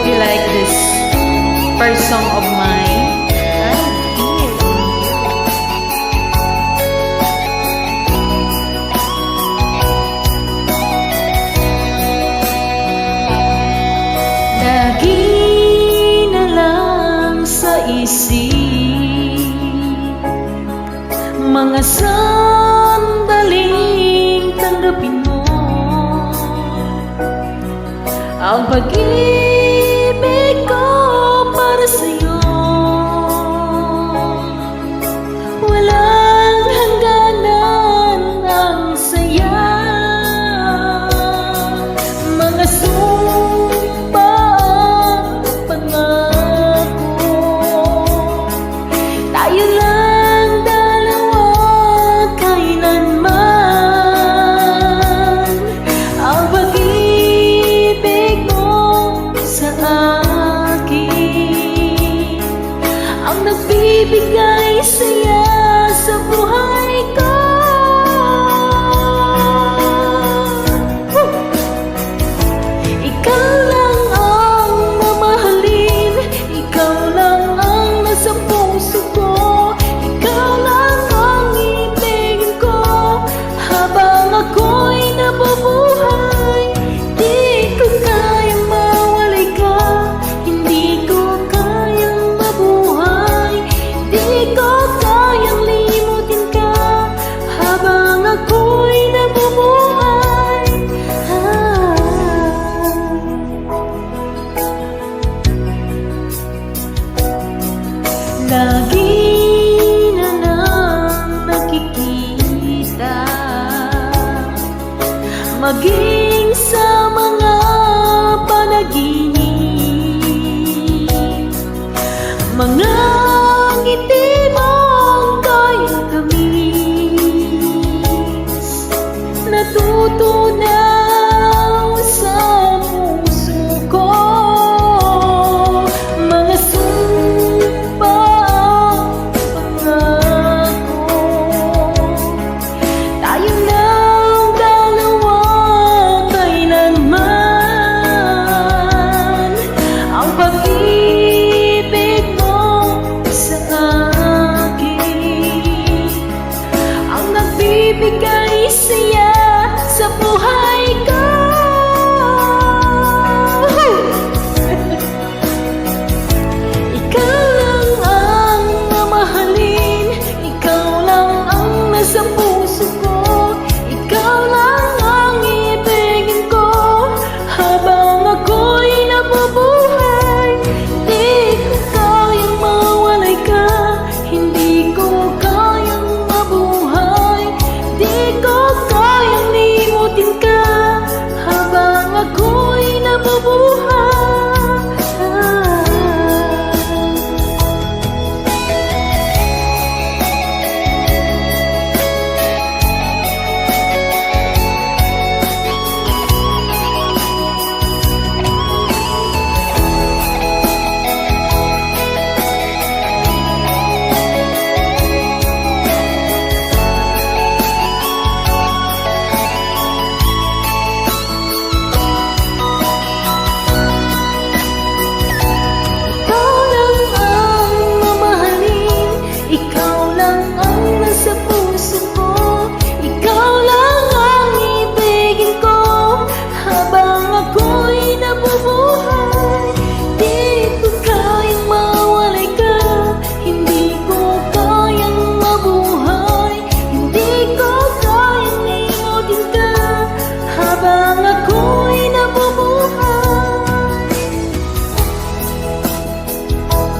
you like this first song of mine? Lagi na lang sa isip mga sandaling tanggapin mo ang pag-ibig ko para sa'yo. Walang hangganan ang saya, mga sumpa at pangako. Tayo lang dalawa kailanman, ang pag-ibig sa akin ang nagbibigay saya sa buhay ko. Ikaw lang ang mamahalin, ikaw lang ang nasa puso ko, ikaw lang ang ibigin ko habang ako'y nabubuhay. Di ko kayang mawalay ka, hindi ko kayang mabuhay, di ko kayang limutin ka habang ako'y nabubuhay. Lagi na lang nakikita, maging sa mga panaginip, mga ngiti mong kayang tamis, natutunaw sa puso ko, mga sumpa pangako. Tayo lang dalawa kailanman, ang pag-ibig mo sa akin ang nagbibigay saya sa buhay ko. Ikaw lang ang mamahalin, ikaw lang ang nasa puso ko, ikaw lang ang ibigin ko habang ako'y nabubuhay. Di ko kayang mawalay ka, hindi ko kayang mabuhay, di ko kayang limutin ka habang ako'y nabubuhay.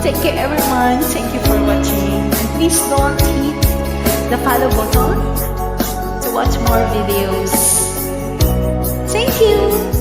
Take care everyone, thank you for watching, and please don't hit the follow button to watch more videos. Thank you.